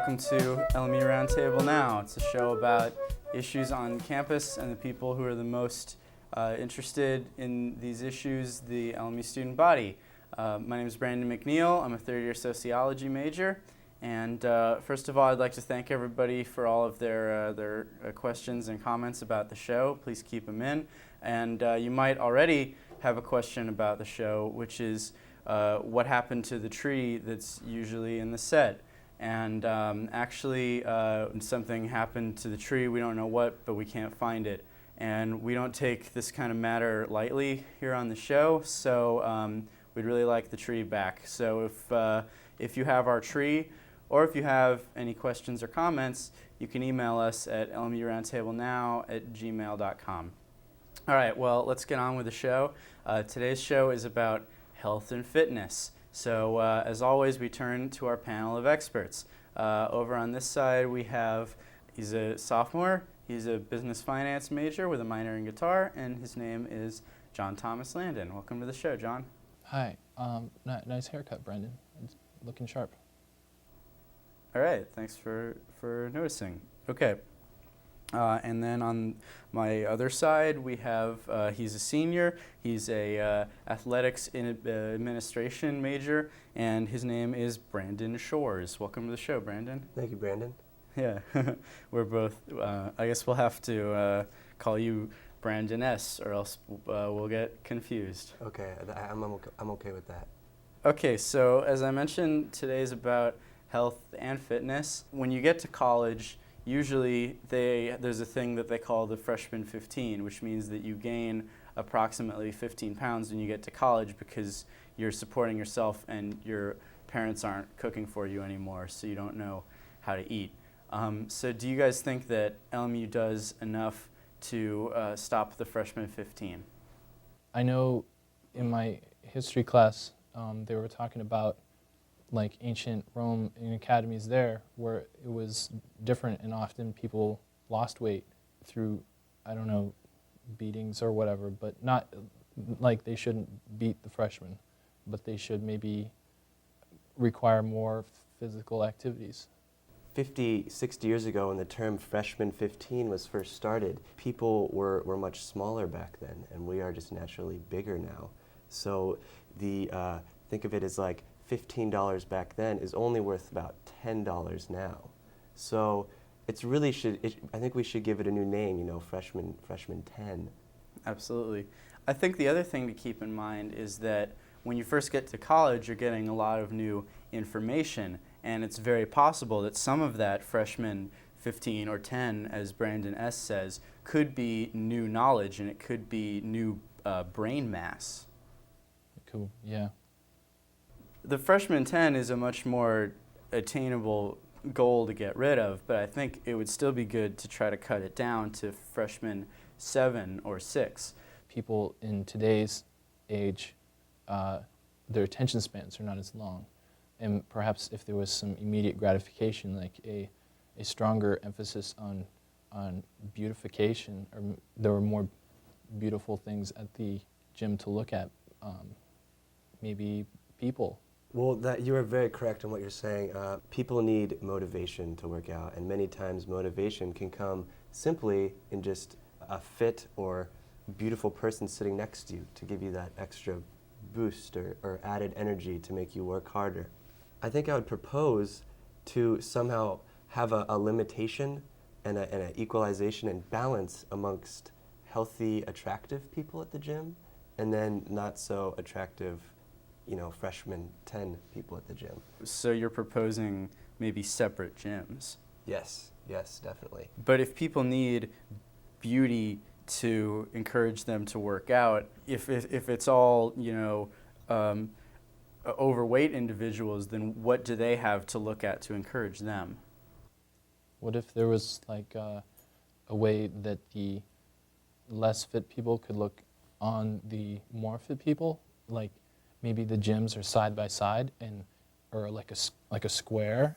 welcome to LMU Roundtable Now. It's a show about issues on campus and the people who are the most interested in these issues, the LMU student body. My name is Brandon McNeil. I'm a third-year sociology major. And first of all, I'd like to thank everybody for all of their questions and comments about the show. Please keep them in. And you might already have a question about the show, which is what happened to the tree that's usually in the set. And actually, something happened to the tree. We don't know what, but we can't find it. And we don't take this kind of matter lightly here on the show, so we'd really like the tree back. So if you have our tree, or if you have any questions or comments, you can email us at lmuroundtablenow@gmail.com. All right, well, let's get on with the show. Today's show is about health and fitness. So as always, we turn to our panel of experts. Over on this side, we have, he's a sophomore, he's a business finance major with a minor in guitar, and his name is John Thomas Landon. Welcome to the show, John. Hi, nice haircut, Brendan. It's looking sharp. All right, thanks for noticing. Okay, and then on my other side, we have, he's a senior, he's a athletics administration major, and his name is Brandon Shores. Welcome to the show, Brandon. Thank you, Brandon. Yeah, we're both, I guess we'll have to call you Brandon S, or else we'll get confused. Okay, I'm okay with that. Okay, so as I mentioned, today's about health and fitness. When you get to college, usually there's a thing that they call the freshman 15, which means that you gain approximately 15 pounds when you get to college because you're supporting yourself and your parents aren't cooking for you anymore, so you don't know how to eat. So do you guys think that LMU does enough to stop the freshman 15? I know in my history class, they were talking about like ancient Rome and academies there where it was different and often people lost weight through, I don't know, beatings or whatever, but not like they shouldn't beat the freshmen, but they should maybe require more physical activities. 50, 60 years ago when the term freshman 15 was first started, people were much smaller back then, and we are just naturally bigger now. So think of it as like $15 back then is only worth about $10 now. So it's really I think we should give it a new name, freshman 10. Absolutely. I think the other thing to keep in mind is that when you first get to college, you're getting a lot of new information, and it's very possible that some of that freshman 15 or 10, as Brandon S. says, could be new knowledge, and it could be new brain mass. Cool, yeah. The freshman 10 is a much more attainable goal to get rid of, but I think it would still be good to try to cut it down to freshman 7 or 6. People in today's age, their attention spans are not as long. And perhaps if there was some immediate gratification, like a stronger emphasis on beautification, or there were more beautiful things at the gym to look at, maybe people. Well, you are very correct in what you're saying. People need motivation to work out, and many times motivation can come simply in just a fit or beautiful person sitting next to you to give you that extra boost or added energy to make you work harder. I think I would propose to somehow have a limitation and an equalization and balance amongst healthy, attractive people at the gym, and then not so attractive freshman 10 people at the gym. So you're proposing maybe separate gyms? Yes, definitely. But if people need beauty to encourage them to work out, if it's all, overweight individuals, then what do they have to look at to encourage them? What if there was like a way that the less fit people could look on the more fit people? Like maybe the gyms are side by side or like a square,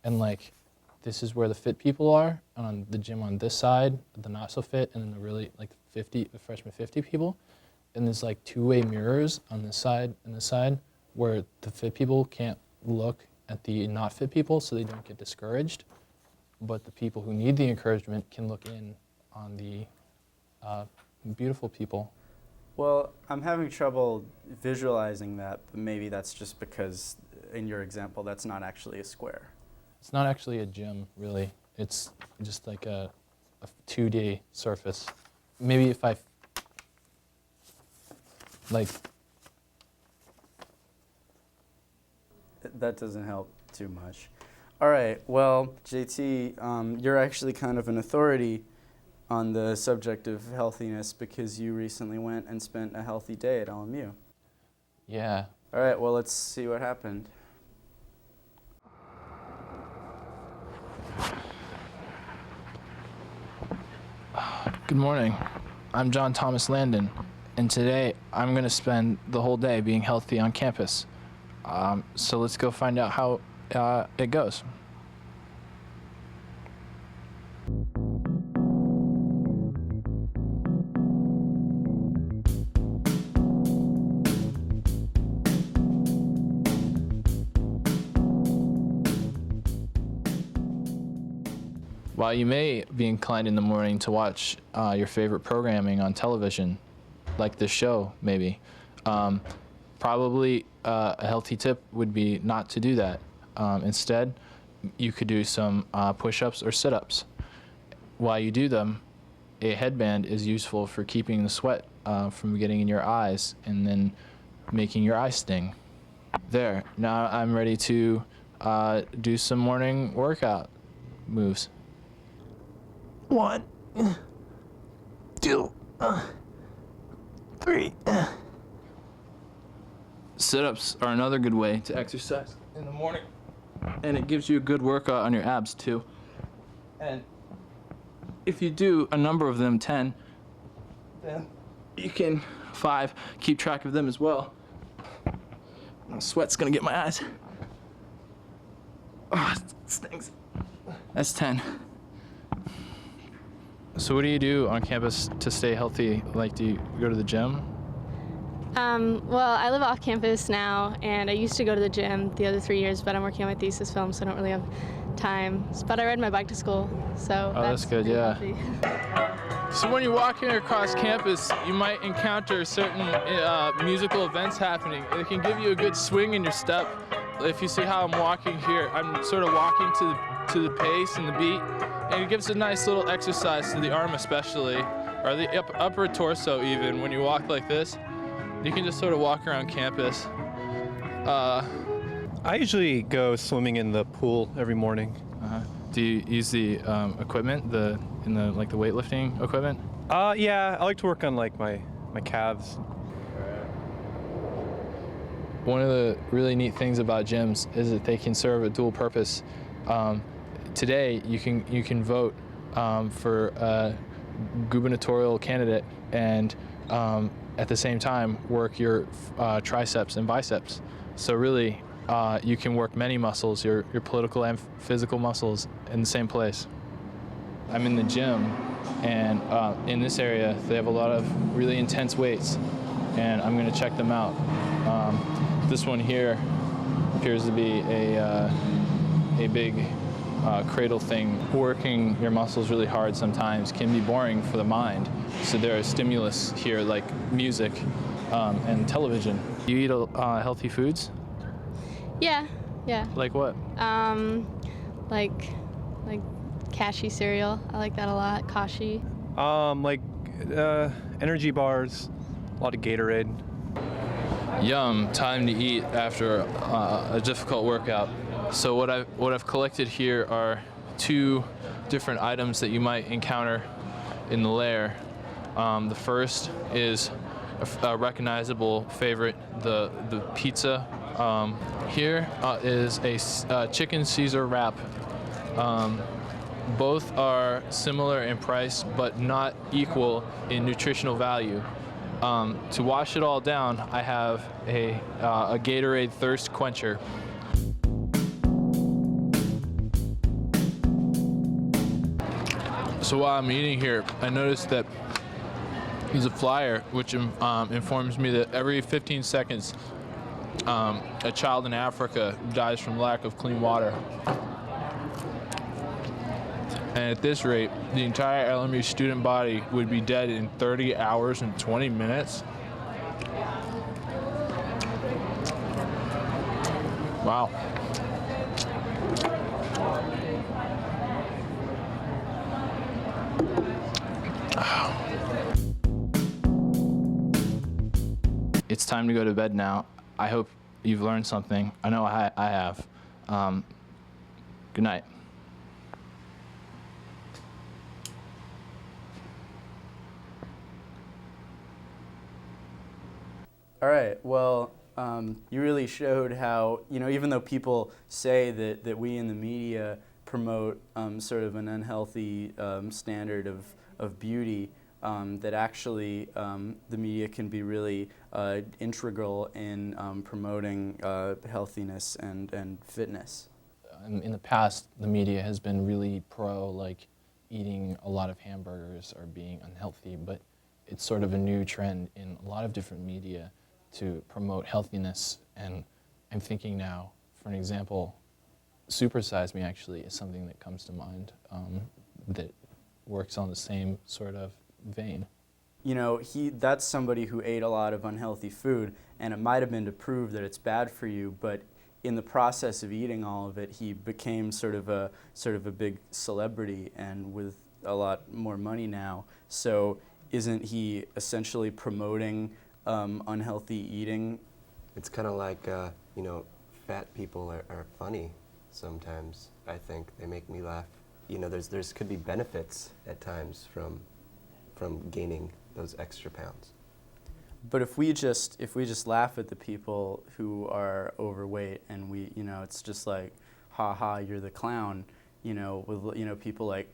and like this is where the fit people are, on the gym on this side, the not so fit, and then the really like the freshman 50 people, and there's like two-way mirrors on this side and this side where the fit people can't look at the not fit people so they don't get discouraged. But the people who need the encouragement can look in on the beautiful people. Well, I'm having trouble visualizing that, but maybe that's just because in your example, that's not actually a square. It's not actually a gym, really. It's just like a 2D surface. Maybe if I, like... That doesn't help too much. All right, well, JT, you're actually kind of an authority on the subject of healthiness because you recently went and spent a healthy day at LMU. Yeah. All right, well, let's see what happened. Good morning. I'm John Thomas Landon, and today I'm going to spend the whole day being healthy on campus. So let's go find out how it goes. While you may be inclined in the morning to watch your favorite programming on television, like this show maybe, probably a healthy tip would be not to do that. Instead, you could do some push-ups or sit-ups. While you do them, a headband is useful for keeping the sweat from getting in your eyes and then making your eyes sting. There, now I'm ready to do some morning workout moves. 1, 2, 3. Sit-ups are another good way to exercise in the morning, and it gives you a good workout on your abs too. And if you do a number of them, 10, then you can 5 keep track of them as well. The sweat's gonna get my eyes. Oh, it stings. That's 10. So what do you do on campus to stay healthy? Like, do you go to the gym? Well, I live off campus now, and I used to go to the gym the other 3 years, but I'm working on my thesis film, so I don't really have time. But I ride my bike to school, so that's good, yeah. healthy. So when you're walking across campus, you might encounter certain musical events happening. It can give you a good swing in your step. If you see how I'm walking here, I'm sort of walking to the pace and the beat, and it gives a nice little exercise to the arm especially, or the upper torso even. When you walk like this, you can just sort of walk around campus. I usually go swimming in the pool every morning. Do you use the equipment, the weightlifting equipment? Yeah, I like to work on like my calves. One of the really neat things about gyms is that they can serve a dual purpose. Today, you can vote for a gubernatorial candidate and at the same time work your triceps and biceps. So really, you can work many muscles, your political and physical muscles, in the same place. I'm in the gym, and in this area, they have a lot of really intense weights, and I'm going to check them out. This one here appears to be a big cradle thing. Working your muscles really hard sometimes can be boring for the mind, so there is stimulus here like music and television. You eat healthy foods? Yeah. Like what? Like cashew cereal. I like that a lot. Kashi. Like energy bars, a lot of Gatorade. Yum, time to eat after a difficult workout. So what I've collected here are 2 different items that you might encounter in the lair. The first is a recognizable favorite, the pizza. Here is a chicken Caesar wrap. Both are similar in price, but not equal in nutritional value. To wash it all down, I have a Gatorade thirst quencher. So while I'm eating here, I noticed that there's a flyer which informs me that every 15 seconds A child in Africa dies from lack of clean water. And at this rate, the entire LMU student body would be dead in 30 hours and 20 minutes. Wow. It's time to go to bed now. I hope you've learned something. I know I have. Good night. All right, well, you really showed how, even though people say that we in the media promote sort of an unhealthy standard of beauty, that actually the media can be really integral in promoting healthiness and fitness. In the past, the media has been really like eating a lot of hamburgers or being unhealthy, but it's sort of a new trend in a lot of different media to promote healthiness. And I'm thinking now, for an example, Super Size Me actually is something that comes to mind that works on the same sort of vein. That's somebody who ate a lot of unhealthy food, and it might have been to prove that it's bad for you, but in the process of eating all of it, he became sort of a big celebrity and with a lot more money now. So isn't he essentially promoting unhealthy eating? It's kind of like, fat people are funny sometimes. I think they make me laugh. There's could be benefits at times from gaining those extra pounds. But if we just laugh at the people who are overweight and it's just like, ha ha, you're the clown, with people like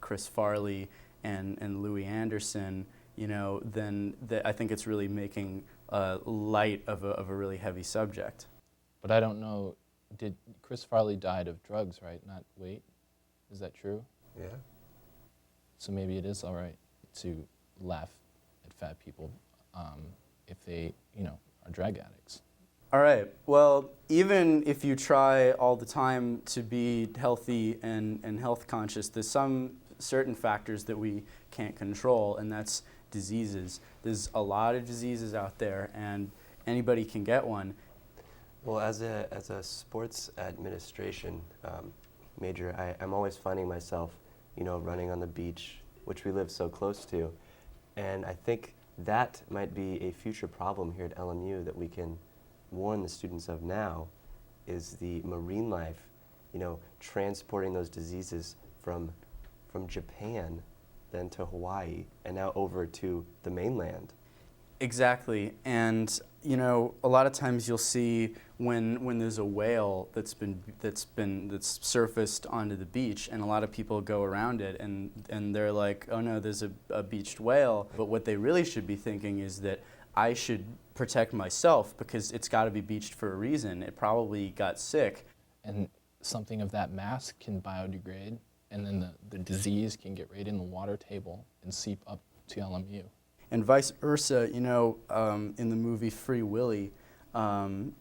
Chris Farley and Louis Anderson, then I think it's really making light of a really heavy subject. But I don't know, did Chris Farley died of drugs, right? Not weight? Is that true? Yeah. So maybe it is all right to laugh at fat people if they, are drug addicts. All right. Well, even if you try all the time to be healthy and health conscious, there's some certain factors that we can't control, and that's diseases. There's a lot of diseases out there, and anybody can get one. Well, as a sports administration major, I'm always finding myself, running on the beach, which we live so close to, and I think that might be a future problem here at LMU that we can warn the students of now, is the marine life, transporting those diseases from Japan, then to Hawaii, and now over to the mainland. Exactly, and a lot of times you'll see when there's a whale that's surfaced onto the beach, and a lot of people go around it, and they're like, oh no, there's a beached whale. But what they really should be thinking is that I should protect myself because it's got to be beached for a reason. It probably got sick. And something of that mass can biodegrade, and then the disease can get right in the water table and seep up to LMU. And vice versa, in the movie Free Willy,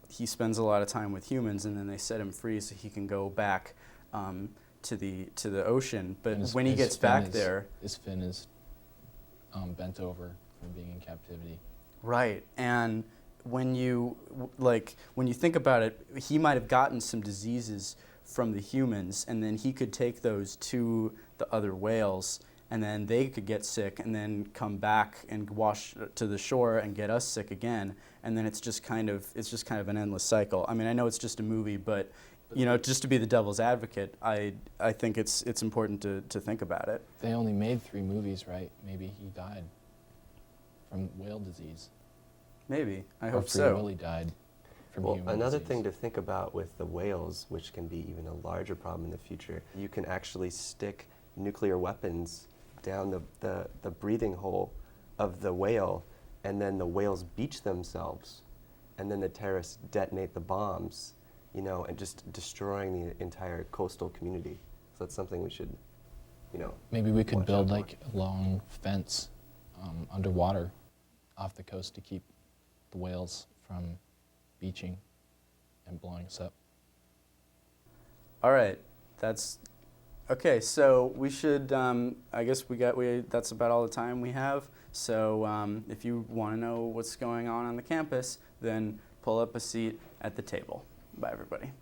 he spends a lot of time with humans, and then they set him free so he can go back to the ocean. But when he gets back there, his fin is bent over from being in captivity. Right, and when you think about it, he might have gotten some diseases from the humans, and then he could take those to the other whales, and then they could get sick and then come back and wash to the shore and get us sick again, and then it's just kind of an endless cycle. I mean, I know it's just a movie, but just to be the devil's advocate, I think it's important to think about it. They only made 3 movies, right? Maybe he died from whale disease. Maybe. I hope so. Or Free Willy died from human disease. Another thing to think about with the whales, which can be even a larger problem in the future, you can actually stick nuclear weapons down the breathing hole of the whale, and then the whales beach themselves, and then the terrorists detonate the bombs, and just destroying the entire coastal community. So that's something we should, maybe we could build like a long fence underwater off the coast to keep the whales from beaching and blowing us up. All right, that's okay. So we should. I guess that's about all the time we have. So if you want to know what's going on the campus, then pull up a seat at the table. Bye, everybody.